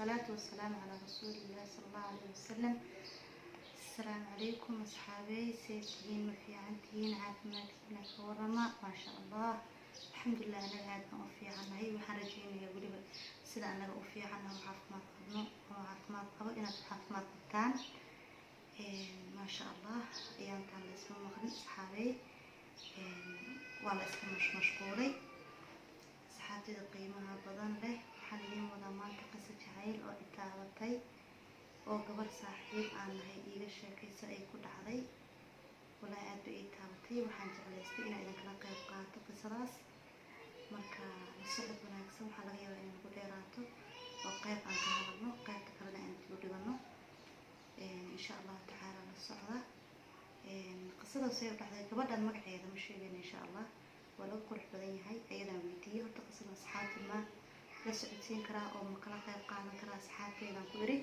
والصلاة والسلام على رسول الله صلى الله عليه وسلم. السلام عليكم أصحابي، سيتين وفي عنتين عافماتكين كورما ما شاء الله. الحمد لله أنا قاعد أوفي عنها هي وحرجين يا ولي سيدا أنا أوفي عنها وعافمات قبنا وعافمات قبل إن عافمات قبتان ما شاء الله. أيام كان اسمه مخرج أصحابي والله اسمه مش مشغولي أصحابتي قيمها بدن له حاليا ولا ما قصة جعيل أو إتابتي oo gabar saaxiib aan nahay iiga sheekaysa ay ku dhacday walaa aad bay taabatay. waxaan jeclaystay inaan idin kala qayb qaato qisadaas. marka socod wanaagsan waxaa laga yaabaa inaan ku dheeraato oo qayb aan ka hadalno qaybta kalena aan dib u dhigano insha Allah tacaala la socda. qisadaas ay dhacday gabadhan magaceeda ma sheegayno insha Allah. waa lagu qurux badan yahay ayadana weydiiyay horta qisada asxaabta ma la socodsiin karaa oo ma kala qayb qaadan karaa asxaabteedan ku yiri.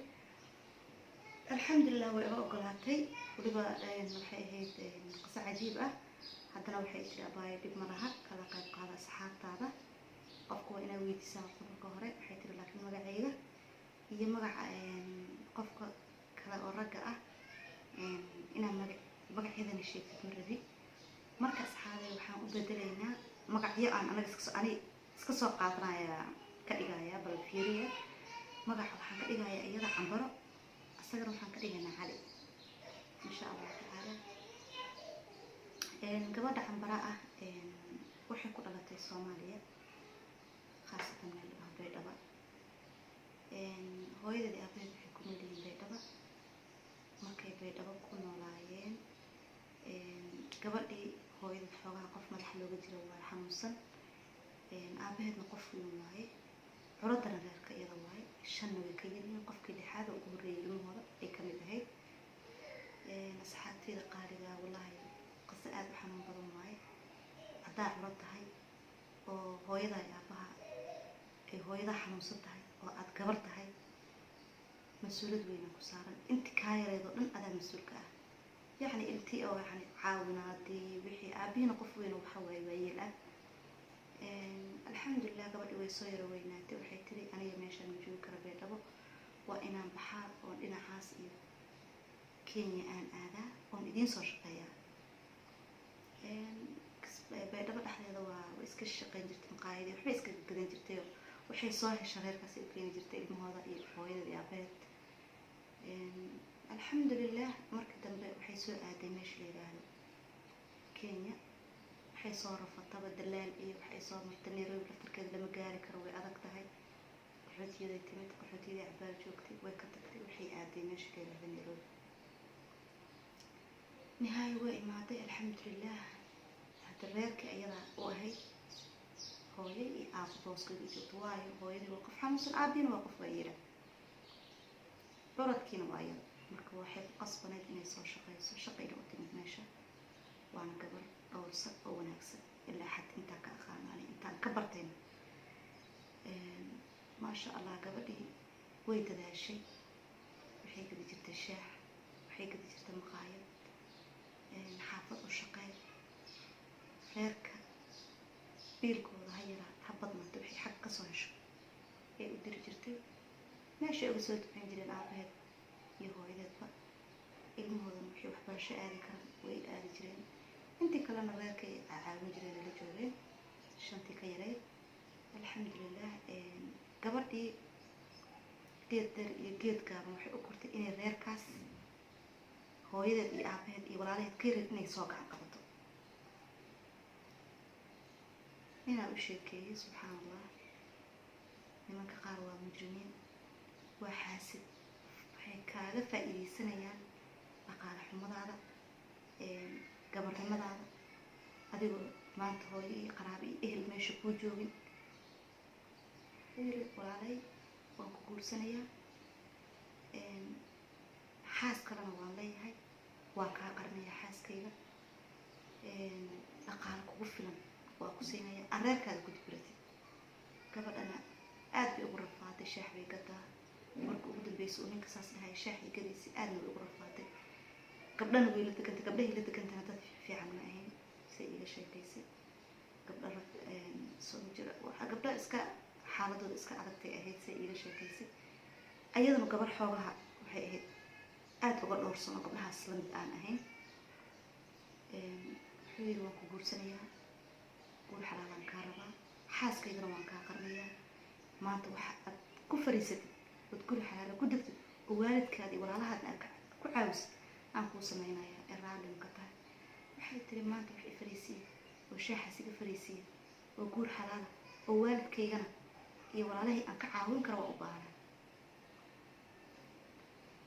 الحمد لله وأقولاتي ولبا waxay قصة عجيبة haddana waxay tiri abaayo dib ma laha kala qayb qaada asxaabtaada qofku waa inaa weydiisaa qofka hore. waxay tiri laakiin magacayga iyo magaca qofka kale oo ragga ah inaan magaceedana sheegtid ma rabi. marka asxaabay waxaan u bedelaynaa magacyo aan anaga iska soo qaadanaya ka dhigaya bal fiiriya. magaca waxaan ka dhigayaa iyada Cambaro asagana waxaan ka dhigaynaa Cali insha Allah tacaala. gabadha Cambara ah waxay ku dhalatay Soomaaliya khaasatan meel ah Baydhabo. hooyadeedii aabaheed waxay ku nool yihiin Baydhabo. markay Baydhabo ku noolaayeen gabadhii hooyadeed xoogaa qof madax looga jiro waa xanuunsan. aabaheedna qof weyn waaye curadana reerka iyada waaye shan way ka yihiin qofkii lixaad ugu horeeyay ilmahooda ay ka mid ahayd. asxaabteeda qaaliga wallahi qisa aad u xanuun badan waaye. haddaa curad tahay oo hooyada iyo aabaha ay hooyada xanuunsan tahay oo aad gabar tahay mas-uuliyad weyn ku saaran. intii kaa yareed oo dhan adaa mas-uulka ah yacni intii oo yacni caawinaadii wixii aabihina qof weyn waxa waaye waayeel ah. الحمد لله gabadhi way soo yara weynaatay. waxay tiri aniga meeshaan ma joogi kara Baydhabo waa inaan baxaa oo dhinacaas iyo Kenya aan aadaa oon idiin soo shaqeeyaa. Baydhabo dhexdeeda waa iska shaqayn jirtay maqaayadii waxbay iska gadan jirtay waxay soo heshay reerkaas ay u keeni jirtay ilmahooda iyo hooyada iyo aabaheed. الحمد لله markii dambe waxay soo aaday meesha la yiraahdo Kenya. waxay soo rafataba dalaal iyo waxay soo martay Nairobi laftarkeeda lama gaari karo way adag tahay. qaxootiyeeda timid qaxootiyeeda cabaar joogtay way ka tagtay waxay aaday meesha ka yiraahdo Nairobi. nihaay way imaaday alxamdulillah. hadda reerka ayada u ahayd hooyo iyo aabo booskooda joogto waayo hooyadii waa qof xanuunsan aabiina waa qof waayira curadkiina waa iyada. marka waxay ku qasbaneyd inay soo shaqayso shaqayna u timid meesha. waana gabar dhowrsa oo wanaagsan ilaa xad intaa ka aqaanay intaan ka bartay. maasha Allah gabadhii way dadaashay. waxay gadi jirtay shaah waxay gadi jirtay maqaayad xaafad u shaqeey reerka biilkooda ha yaraa ha badnaato waxay xag ka soo hesho ay u diri jirtay meesha uga soo ducayn jireen aabaheed iyo hooyadeedba. ilmahoodan waxay waxbarasho aadi karaan way aadi jireen. intii kalena reerkay caawin jireen la joogeen shantii ka yareyd. alxamdulillah gabadhii geed dheer iyo geed gaaban waxay u kortay inay reerkaas hooyadeed iyo aabaheed iyo walaalaheed ka yareyd inay soo gacan qabato. inaan u sheekeeyay subxaan allah nimanka qaar waa mujrimiin waa xaasid waxay kaaga faa'iidaysanayaan dhaqaale xumadaada gabarnimadaada adigoo maanta hooyo iyo qaraabo iyo ehel meesha kuu joogin. yiri walaalay waan ku guursanayaa xaas kalena waan leeyahay waa kaa qarinayaa xaaskayga dhaqaale kugu filan waa ku siinaya areerkaada ku dibratid. gabadhana aad bay ugu rafaaday shaah bay gadaa. marka ugu dambeysay ninka saas dhahay shaah iyo gadiisi aadna way ugu rafaaday. gabdhana way la degantay gabdhahay la degantana dad fiican ma ahayn say iga sheekaysay. gabdha soo jira waxa gabdha iska xaaladooda iska adagtay ahayd say iga sheekaysay. ayadana gabar xoogaha waxay ahayd aada uga dhowrsano gabdhahaas lamid aan ahayn. wuxuu yidhi waan ku guursanayaa, guur xalaalaan kaa rabaa, xaaskaygana waan kaa qarinayaa, maanta waxa aad ku fariisatid ood guri xalaala ku degtid oo waalidkaadii walaalahaadna aad ku caawisid aan kuu samaynayaa ee raalli ka tahay. waxay tiri maanta wax i fariisiye oo shaaxaas iga fariisiye oo guur xalaala oo waalidkaygana iyo walaalahii aan ka caawin kara waa u baahnaa.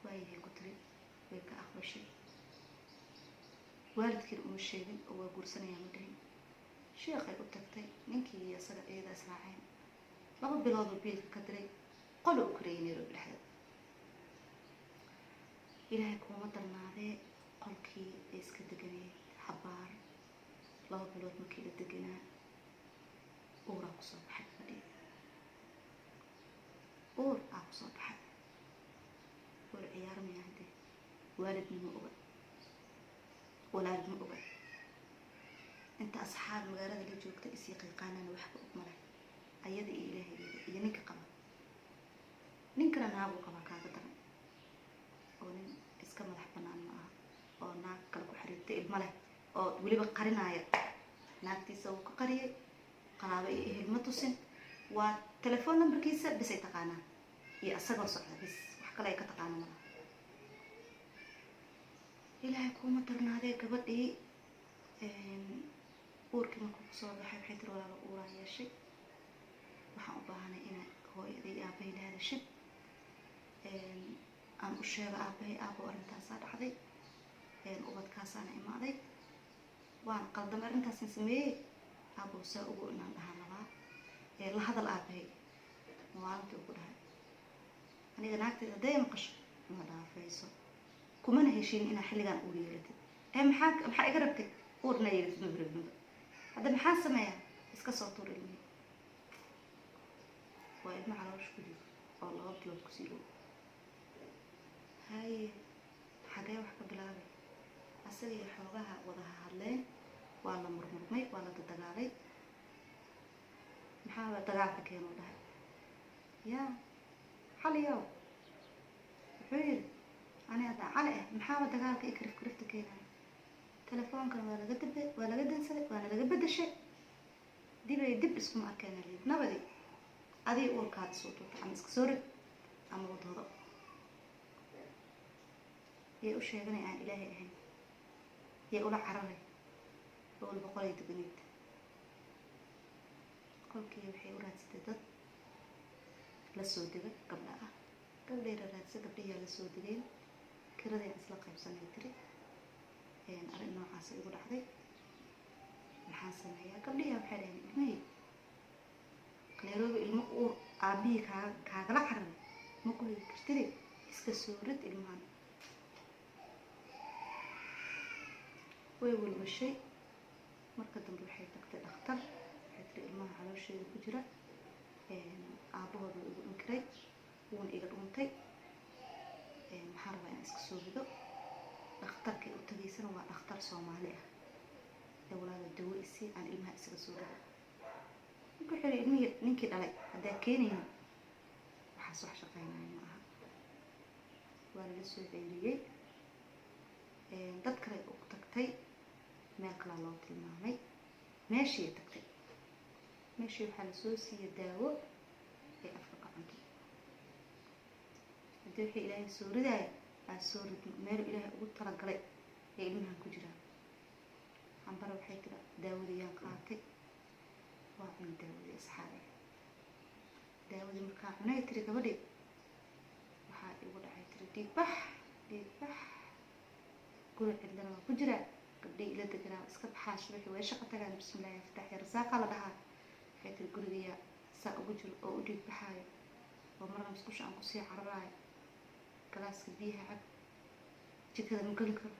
waayahay ku tiri, way ka aqbashay. waalidkiina uma sheegin oo waa guursanayaa ma dhihin. sheekhay u tagtay, ninkii iyo isaga iyadaas raaceen. 2 bilood oo biilka ka diray, qolo u kareeyay Nairobi dhexdeeda. ilaahay kuma darnaadee qolkii ay iska deganeed xabaar. 2 bilood markii la deganaa uuraa kusoo baxay gabadhii. uur aa kusoo baxay. uur ciyaarmaya hadee waalidnimo oga walaalnimo oga. inta asxaab magaalada la joogta isii qiiqaanana waxba og maleh ayada iyo ilaahayeeda iyo ninka qaba. ninkana naagu qaba kaaga daran oo nin iska madax banaan ma aha oo naag kale ku xiriirtay ilma leh oo weliba qarinaya. naagtiisa wuu ka qariyay, qaraabo iyo ehel ma tusin. waa telefoon numberkiisa bisay taqaanaa iyo asagoo socda bis, wax kale ay ka taqaana malaha. ilaahay kuma darnaadee gabadhii uurkii markuu kusoo baxay waxay tiri walaalo uuraa yeeshay, waxaan u baahanay inaa hooyadii aabahay la hadashid. aan u sheego aabahay aabo arrintaasaa dhacday, ubadkaasaana imaaday, waan qaldamay arrintaasan sameeyey, aabo saa ugu inaan dhahaa labaa la hadal aabahay. maalintii ugu dhahay aniga naagteeda hadday maqasho ma dhaafayso, kumana heshiin inaa xilligaan uur yeelatid. maxaa iga rabtay uurna yeelatid mabrabnaba. hadda maxaa sameeyaa iska soo tuur ilmihii. waa ilmo caloosha ku jiro oo 2 bilood kusii dhow. haye xagee wax ka bilaabay. asaga iyo xoogaha wada hadleen, waa la murmurmay, waa la dagaalay. maxaa dagaalka keenuu dhahay yaa xaliyow. wuxuu yidhi ani hadda cali ah maxaaba dagaalka iyo karifta keenaya. telefoonkan waa laga dansaday, waana laga bedeshay, dib iskuma arkeena liid nabadi. adii uurkaada soo tuurta ama iska soo rid ama wadoodo. yay u sheeganay aan ilaahay ahayn, yay ula cararay oo walba qolay deganeyd. qolkii waxay u raadsatay dad la soo dega gabdha ah. gabdhay raadsa gabdhayaa la soo degeen. kiradeen isla qaybsanay tiri. arrin noocaas igu dhacday, maxaan sameeyaa. gabdhiyaa waxay dhaheen ilmahey Nairobi ilmo uur aabihii kaagala cararay ma ku heli kartide iska soo rid ilmahan. way walwashay. marka dambe waxay tagtay dhakhtar. waxay tiri ilmaha caloosheeda ku jira aabahooda igu inkiray, wuuna iga dhuuntay, maxaa rabaa inaan iska soo rido. dhakhtarkay u tagaysana waa dhakhtar Soomaali ah. ee walaala dawo isii aan ilmaha isaga soo rido. wuxuu yidhi ilmihii ninkii dhalay haddaa keenaynin waxaas wax shaqaynaya ma aha. waa lala soo ceyriyey. dad kale u tagtay, meel kalaa loo tilmaamay. meeshii tagtay, meeshii waxaa lasoo siiyey daawo ee afka gacanta. haddii wixii ilaahay soo ridaaya aa soo ridno meel ilaahay ugu talagalay ee ilmahan ku jiraan. hambara waxay tira daawadii yaan qaatay, waa cunay daawadii asxaabe. daawadii markaa cunay tiri gabadhii waxaa igu dhacay tiri dhiigbax. guri cidlana waa ku jiraa. gabdhii ila deganaa iska baxaa subaxii way shaqo tagaan. bismillaahi fataax rasaaqa la dhahaa. waxay tiri gurigayaa saa ugu jiro oo u dhiig baxaayo oo marna musqusha aan kusii cararaayo. galaaska biyaha cab, jikada ma geli karo.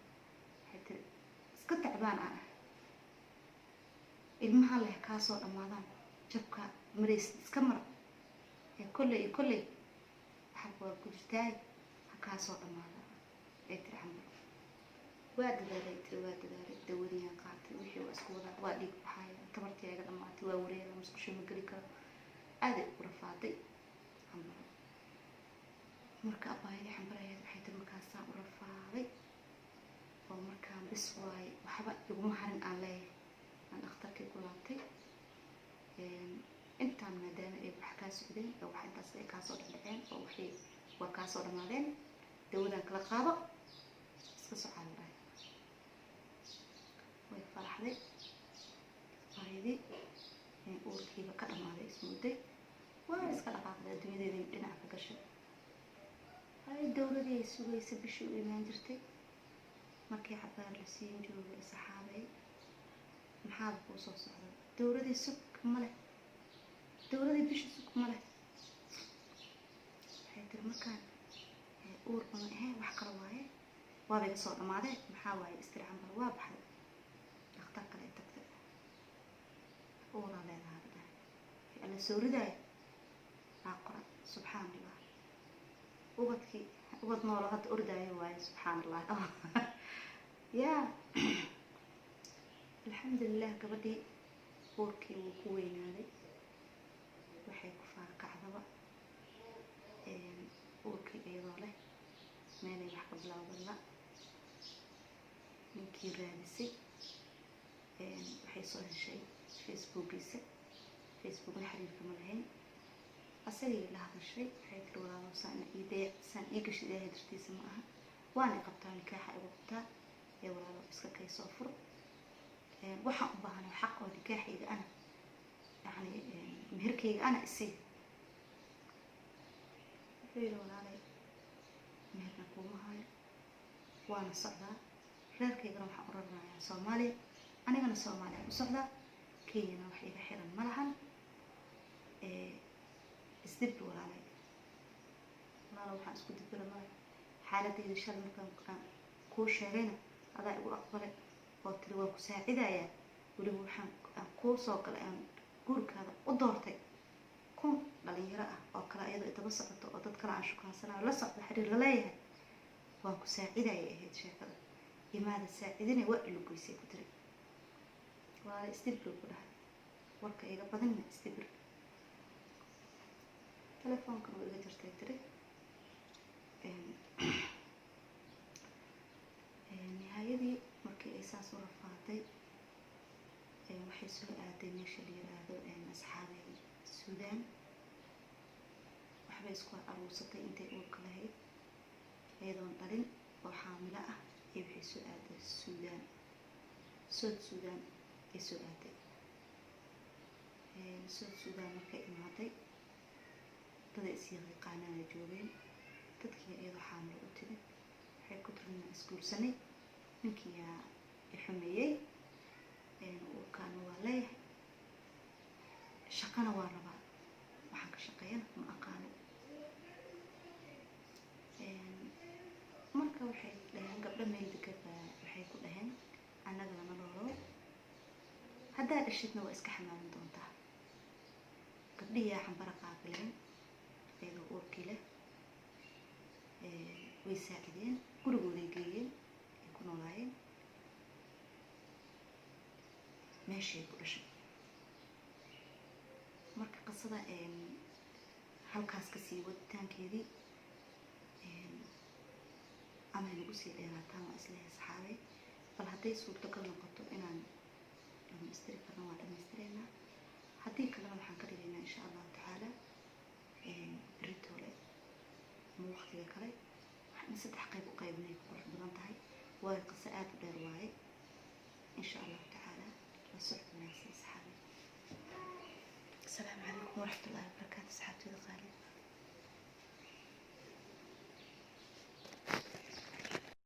waxay tiri iska tacbaan aan ah. ilmaha leh kaasoo dhammaadaan jabka maraysid iska mara ee kolley waxaa waa ku jirtaay ha kaasoo dhammaada. ay tiri xambal waa dadaalay tiri waa dadaalay. dawadiyaan qaatay, wixii waa isku wadaa, waa dhiig baxaaya, tabartii iga dhammaatay, waa wareega, musqusha ma geli karo. aaday u rafaaday xambal. marka abaayadii xambaraheed waxay tiri markaasaan u rafaaday oo markaan bis waaye waxba iguma harin aan leeyahay aan dhakhtarkii ku laabtay intaan maadaama ay wax kaa socdeen oo wax intaas ay kaasoo dhexdhexeen oo waxay waa kaasoo dhammaadeen dawadaan kala qaado iska socaan dhahay way faraxday abaayadii uurkiiba ka dhammaaday ismudday waa iska dhaqaaqday adduunyadeedii dhinac ka gashay hay dawladii ay sugaysa bishii u imaan jirtay markii cabaar la siin joogay saxaabay maxaad kuu soo socday dawladii sug male dawladii bishii sug male waxay tiri markaan uur bama ahayn wax kale waaye waaba iga soo dhammaadeen maxaa waaye istiraxan bal waa baxday dhakhtar kale tagtay uuraa leedahaa badhahay alla soo ridaaya aa qora subxaan allah ubadkii ubad noolo hadda ordaayo waaye subxaan allah yaa alxamdulilah gabadhii uurkii wuu ku weynaaday waxay ku faarkacdaba uurkii iyadoo leh meelay wax ka bilaawdalla ninkii raadisay waxay soo heshay facebookiisa facebookna xiriirka ma lahayn asagii la hadashay waxay tiri walaalo saan ii gashay ilaahay dartiisa ma aha waana qabtaa nikaaxa igu qabtaa ee walaalo iska kay soo fur waxaan u baahanay xaq oo nikaaxayga ana yani meherkayga ana isii wuxuu yidhi walaalay meherna kuuma hayo waana socdaa reerkaygana waxaan u raranayaa soomaaliya anigana soomaaliya u socdaa kenyana wax iga xiran ma lahan isdibbi walaalay walaalo waxaan isku dibira male xaaladayda shal markaan kuu sheegayna adaa igu aqbalay oo tiri waan ku saacidayaa weliba waxaan kuu soo galay aan guurkaada u doortay kun dhalinyaro ah oo kale iyadoo idaba socoto oo dad kale aan shukaansanayo la socda xiriir la leeyahay waan ku saacidayay ahayd sheekada imaada saacidinay waa ilugoysay ku tiri walaala isdibir ku dhahay warka iga badanna isdibir telefoonkan waa iga jirtay tiri nihaayadii markii ay saas u rafaaday waxay soo aaday meesha la yiraahdo asxaabay suudaan waxbay isku aruursatay intay uurka lahayd iyadoon dhalin oo xaamilo ah ee waxay soo aaday suudaan suudaan ay soo aaday suudaan markay imaaday dada isyaqaanana joogeen dadkii iyadoo xaamilo u timid waxay ku tirina isguursanay ninkii yaa i xumeeyey uurkaana waa leeyahay shaqana waa rabaa waxaan ka shaqeeyana ma aqaano marka waxay dhaheen gabdho meel degaba waxay ku dhaheen annaga lama noolo haddaa dhashidna waa iska xamaalan doontaa gabdhihiyaa xambara qaabileen iyadoo uurkii leh way saacideen gurigooday geeyeen ay ku noolaayeen meeshay ku dhashay marka qisada halkaas kasii waditaankeedii amay nagu sii dheeraataan waa islehay saxaabay bal hadday suurtagal noqoto inaan dhamaystiri karno waa dhamaystireynaa haddii kalena waxaan ka dhigaynaa insha allahu tacaala beritoole ama waqtiga kale waxaan 3 qayb u qaybinay ku qurux badan tahay waayo qiso aad u dheer waaye insha allahu tacaala la socod wanaagsan saxaabay. السلام عليكم ورحمة الله وبركاته. صحتي